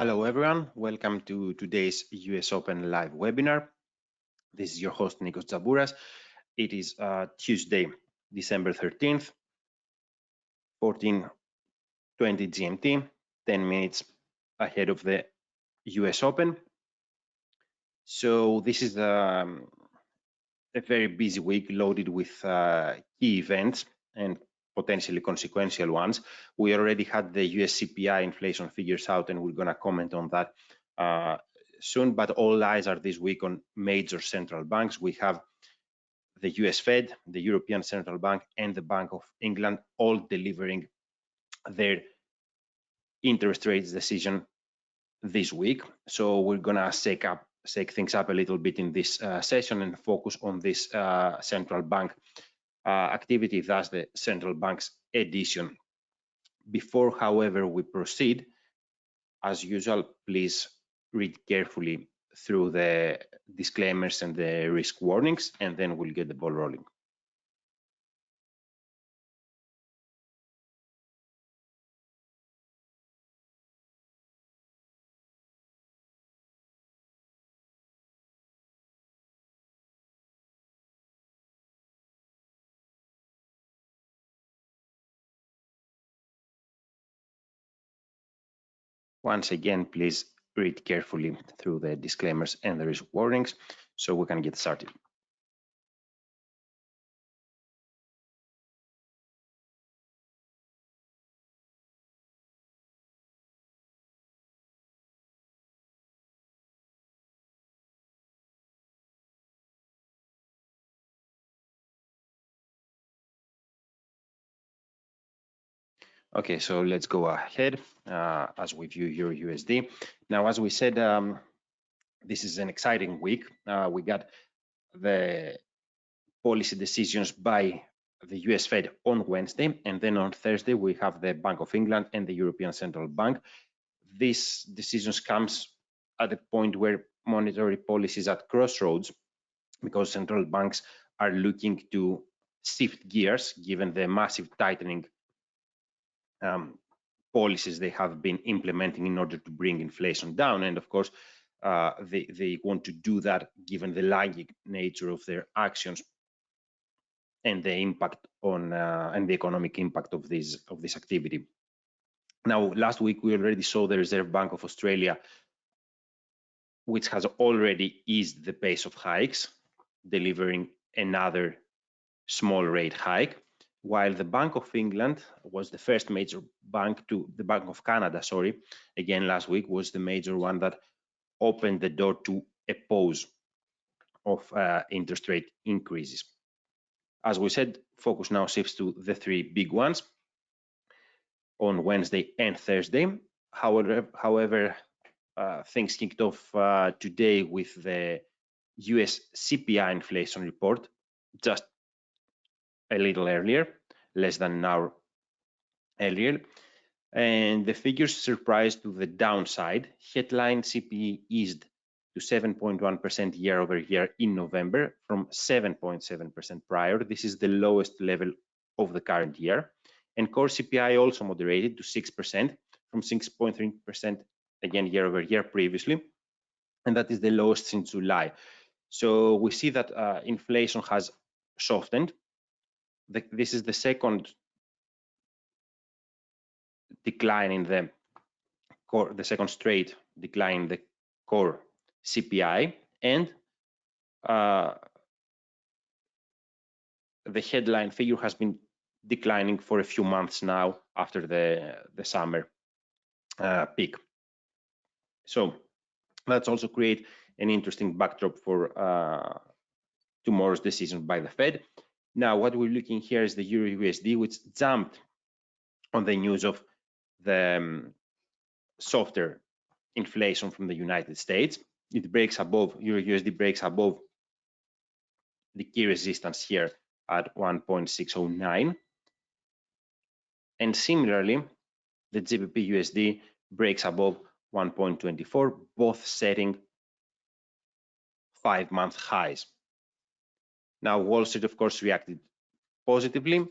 Hello everyone, welcome to today's US Open live webinar. This is your host Nikos Zabouras. It is Tuesday, December 13th, 14:20 GMT, 10 minutes ahead of the US Open. So this is a very busy week loaded with key events and potentially consequential ones. We already had the US CPI inflation figures out, and we're going to comment on that soon, but all eyes are this week on major central banks. We have the US Fed, the European Central Bank, and the Bank of England all delivering their interest rates decision this week. So we're going to shake things up a little bit in this session and focus on this central bank activity, thus the central bank's edition. Before, however, we proceed, as usual, please read carefully through the disclaimers and the risk warnings, and then we'll get the ball rolling. Once again, please read carefully through the disclaimers and the risk warnings so we can get started. Okay, so let's go ahead as we view Euro USD. Now, as we said, this is an exciting week. We got the policy decisions by the US Fed on Wednesday, and then on Thursday we have the Bank of England and the European Central Bank. These decisions comes at a point where monetary policy is at crossroads, because central banks are looking to shift gears given the massive tightening policies they have been implementing in order to bring inflation down. And of course, they want to do that given the lagging nature of their actions and the impact on and the economic impact of this activity. Now, last week we already saw the Reserve Bank of Australia, which has already eased the pace of hikes, delivering another small rate hike, while the Bank of England was the first major bank to, the Bank of Canada, sorry, again last week was the major one that opened the door to a pause of interest rate increases. As we said, focus now shifts to the three big ones on Wednesday and Thursday. However, things kicked off today with the US CPI inflation report just a little earlier, less than an hour earlier, and the figures surprised to the downside. Headline CPI eased to 7.1% year over year in November from 7.7% prior. This is the lowest level of the current year. And core CPI also moderated to 6% from 6.3% again year over year previously, and that is the lowest since July. So we see that inflation has softened. This is the second decline in the core, the second straight decline in the core CPI, and the headline figure has been declining for a few months now after the summer peak. So that's also create an interesting backdrop for tomorrow's decision by the Fed. Now, what we're looking here is the Euro USD, which jumped on the news of the softer inflation from the United States. It breaks above, Euro USD breaks above the key resistance here at 1.609. And similarly, the GBP USD breaks above 1.24, both setting 5-month highs. Now, Wall Street, of course, reacted positively,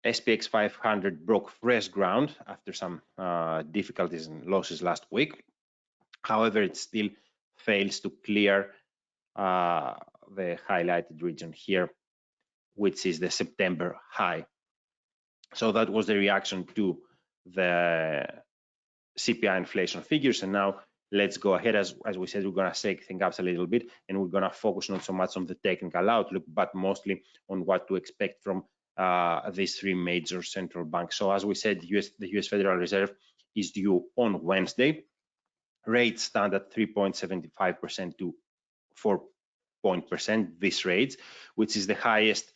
SPX 500 broke fresh ground after some difficulties and losses last week. However, it still fails to clear the highlighted region here, which is the September high. So that was the reaction to the CPI inflation figures. And now let's go ahead. As we said, we're going to shake things up a little bit, and we're going to focus not so much on the technical outlook, but mostly on what to expect from these three major central banks. So as we said, the US Federal Reserve is due on Wednesday. Rates stand at 3.75% to 4%, these rates, which is the highest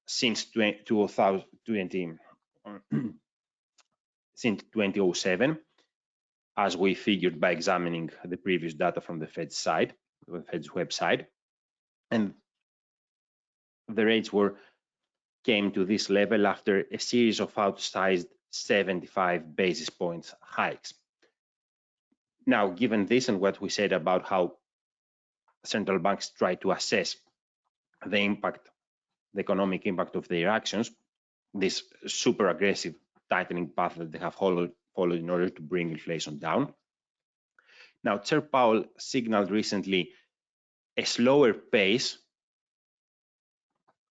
since 2007, as we figured by examining the previous data from the Fed's side, the Fed's website. And the rates came to this level after a series of outsized 75 basis points hikes. Now, given this and what we said about how central banks try to assess the impact, the economic impact of their actions, this super aggressive tightening path that they have followed in order to bring inflation down. Now, Chair Powell signaled recently a slower pace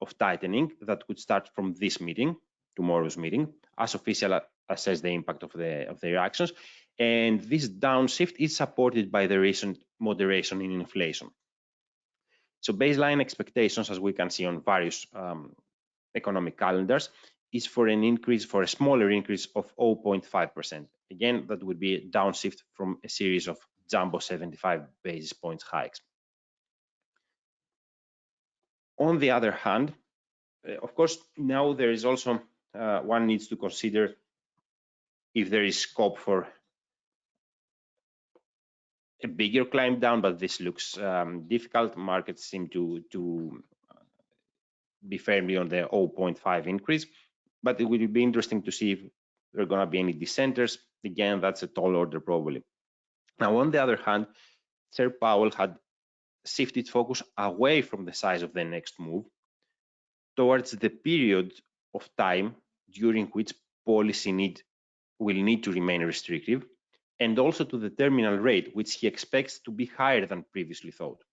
of tightening that could start from this meeting, tomorrow's meeting, as officials assess the impact of their actions. And this downshift is supported by the recent moderation in inflation. So baseline expectations, as we can see on various economic calendars, is for a smaller increase of 0.5%. Again, that would be a downshift from a series of jumbo 75 basis points hikes. On the other hand, of course, now there is also, one needs to consider if there is scope for a bigger climb down, but this looks difficult. Markets seem to be firmly on the 0.5 increase, but it will be interesting to see if there are going to be any dissenters. Again, that's a tall order probably. Now, on the other hand, Chair Powell had shifted focus away from the size of the next move towards the period of time during which policy will need to remain restrictive, and also to the terminal rate, which he expects to be higher than previously thought.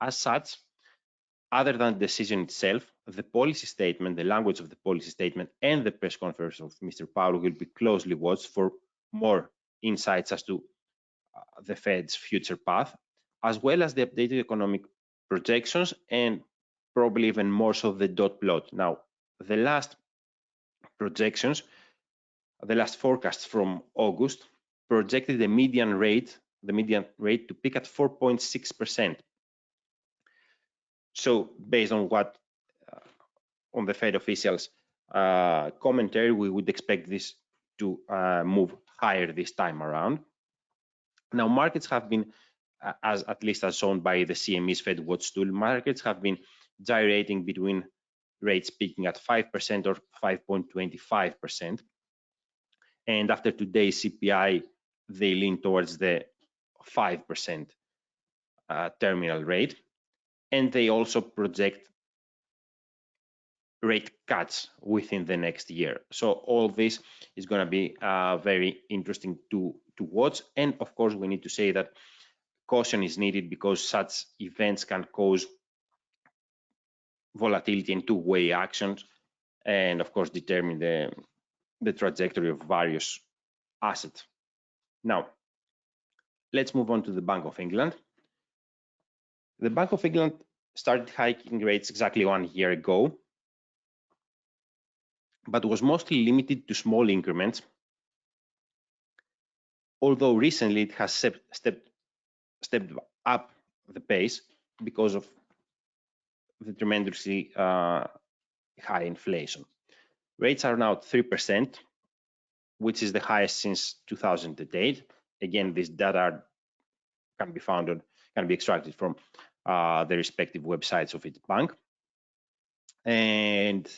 As such, other than the decision itself, the policy statement, the language of the policy statement, and the press conference of Mr. Powell will be closely watched for more insights as to the Fed's future path, as well as the updated economic projections, and probably even more so the dot plot. Now, the last projections, the last forecasts from August projected the median rate to peak at 4.6%. So based on what on the Fed officials commentary, we would expect this to move higher this time around. Now, markets have been, at least as shown by the CME's Fed Watch tool, markets have been gyrating between rates peaking at 5% or 5.25%. And after today's CPI, they lean towards the 5% terminal rate. And they also project rate cuts within the next year. So all this is going to be very interesting to watch. And of course, we need to say that caution is needed because such events can cause volatility and two-way actions, and of course determine the trajectory of various assets. Now, let's move on to the Bank of England. The Bank of England started hiking rates exactly 1 year ago, but was mostly limited to small increments, although recently it has stepped up the pace because of the tremendously high inflation. Rates are now at 3%, which is the highest since 2008. Again, this data can be extracted from the respective websites of each bank. And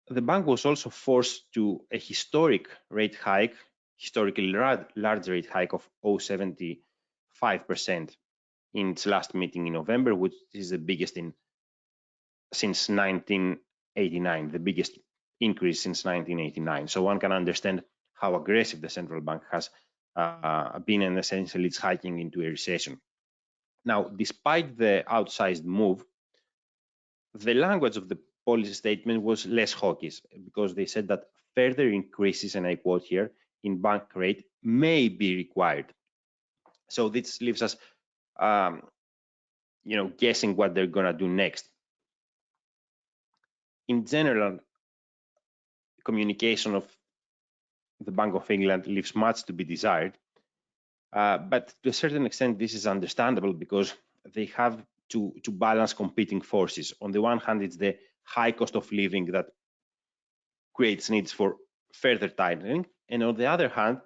the bank was also forced to a historically large rate hike of 0.75% in its last meeting in November, which is the biggest since 1980. 1989, the biggest increase since 1989. So one can understand how aggressive the central bank has been, and essentially it's hiking into a recession. Now, despite the outsized move, the language of the policy statement was less hawkish, because they said that further increases, and I quote here, in bank rate may be required. So this leaves us guessing what they're gonna do next. In general, communication of the Bank of England leaves much to be desired, but to a certain extent this is understandable, because they have to balance competing forces. On the one hand, it's the high cost of living that creates needs for further tightening, and on the other hand,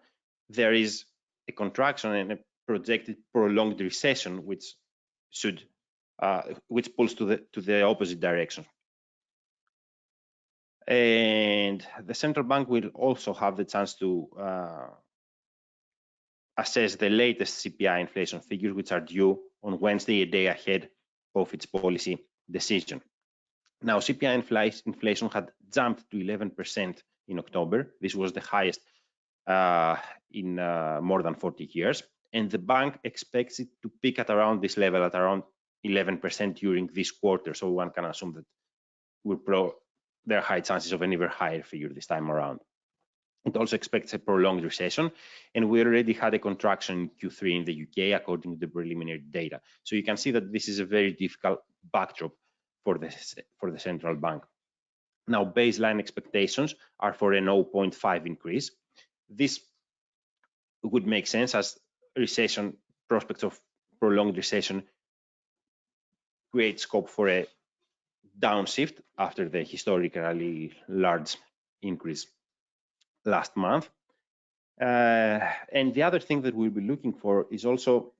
there is a contraction and a projected prolonged recession, which pulls to the opposite direction. And the central bank will also have the chance to assess the latest CPI inflation figures, which are due on Wednesday, a day ahead of its policy decision. Now, CPI inflation had jumped to 11% in October. This was the highest in more than 40 years. And the bank expects it to peak at around this level, at around 11% during this quarter. So one can assume that there are high chances of an even higher figure this time around. It also expects a prolonged recession, and we already had a contraction in Q3 in the UK, according to the preliminary data. So you can see that this is a very difficult backdrop for the central bank. Now, baseline expectations are for a 0.5 increase. This would make sense, as recession prospects of prolonged recession create scope for a downshift after the historically large increase last month. And the other thing that we'll be looking for is also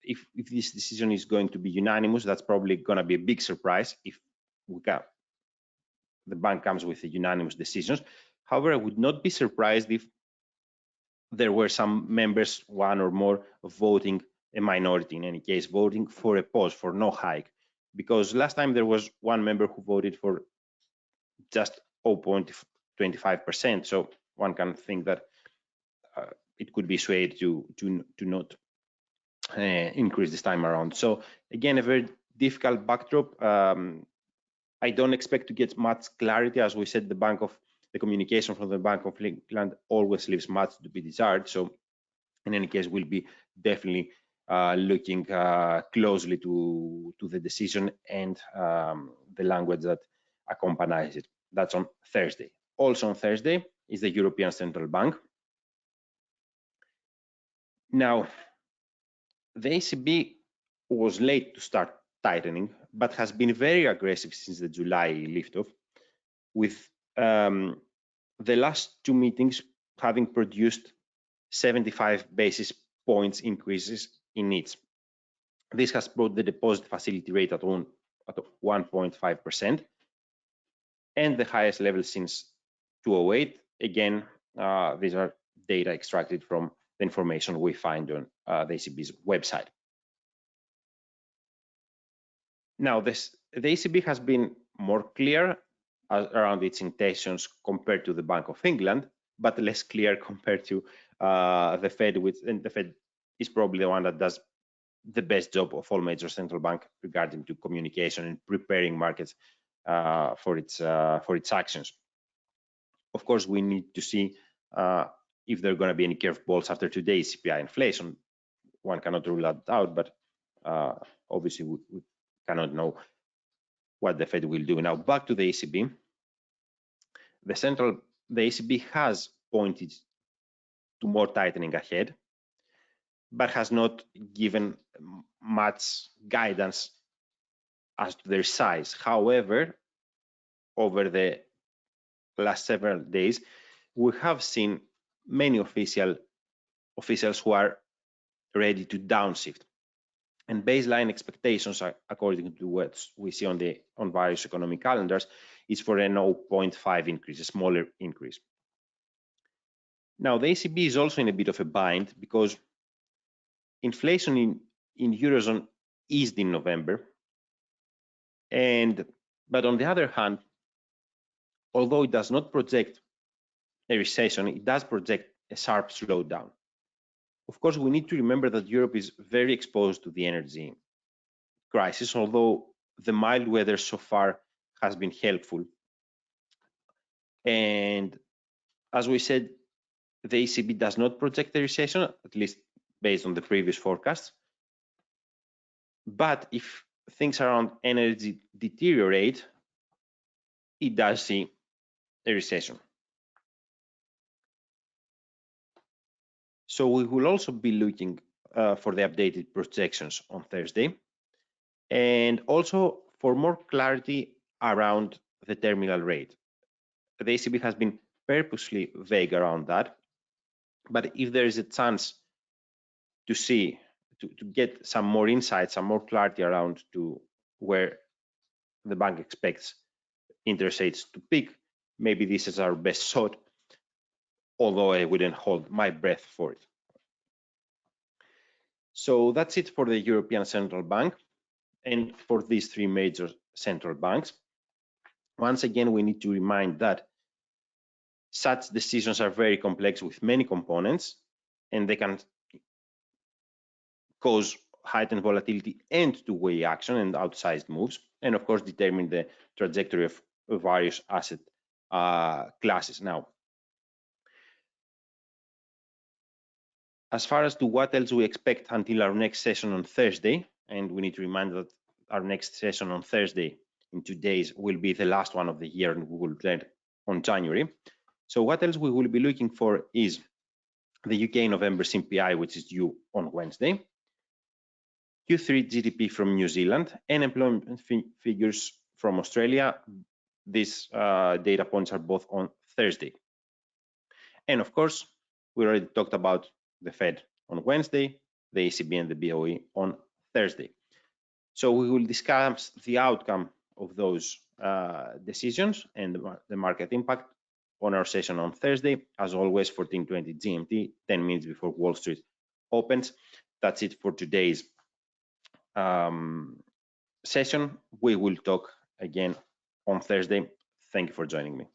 if this decision is going to be unanimous. That's probably going to be a big surprise if the bank comes with a unanimous decision. However, I would not be surprised if there were some members, one or more, voting, a minority in any case, voting for a pause, for no hike, because last time there was one member who voted for just 0.25%. So one can think that it could be swayed to not increase this time around. So again, a very difficult backdrop. I don't expect to get much clarity. As we said, the communication from the Bank of England always leaves much to be desired. So in any case, we'll be definitely looking closely to the decision and the language that accompanies it. That's on Thursday. Also on Thursday is the European Central Bank. Now, the ECB was late to start tightening, but has been very aggressive since the July liftoff, with the last two meetings having produced 75 basis points increases in each. This has brought the deposit facility rate at 1.5%, and the highest level since 2008. Again, these are data extracted from the information we find on the ECB's website. Now, the ECB has been more clear around its intentions compared to the Bank of England, but less clear compared to the Fed, and the Fed is probably the one that does the best job of all major central banks regarding to communication and preparing markets for its actions. Of course, we need to see if there are going to be any curveballs after today's CPI inflation. One cannot rule that out, but obviously we cannot know what the Fed will do. Now, back to the ECB. The ECB has pointed to more tightening ahead, but has not given much guidance as to their size. However, over the last several days, we have seen many officials who are ready to downshift. And baseline expectations, according to what we see on various economic calendars, is for a 0.5 increase, a smaller increase. Now, the ECB is also in a bit of a bind, because inflation in Eurozone eased in November, and But on the other hand, although it does not project a recession, it does project a sharp slowdown. Of course, we need to remember that Europe is very exposed to the energy crisis, although the mild weather so far has been helpful. And as we said, the ECB does not project a recession, at least based on the previous forecasts. But if things around energy deteriorate, it does see a recession. So we will also be looking for the updated projections on Thursday, and also for more clarity around the terminal rate. The ECB has been purposely vague around that, but if there is a chance to get some more insight, some more clarity around to where the bank expects interest rates to peak, maybe this is our best shot, although I wouldn't hold my breath for it. So that's it for the European Central Bank and for these three major central banks. Once again, we need to remind that such decisions are very complex with many components, and they can cause heightened volatility and two-way action and outsized moves, and of course determine the trajectory of various asset classes. Now, as far as to what else we expect until our next session on Thursday, and we need to remind that our next session on Thursday in 2 days will be the last one of the year, and we will end on January. So what else we will be looking for is the UK November CPI, which is due on Wednesday, Q3 GDP from New Zealand, and employment figures from Australia. These data points are both on Thursday. And of course, we already talked about the Fed on Wednesday, the ECB and the BOE on Thursday. So we will discuss the outcome of those decisions and the market impact on our session on Thursday, as always, 14:20 GMT, 10 minutes before Wall Street opens. That's it for today's session. We will talk again on Thursday. Thank you for joining me.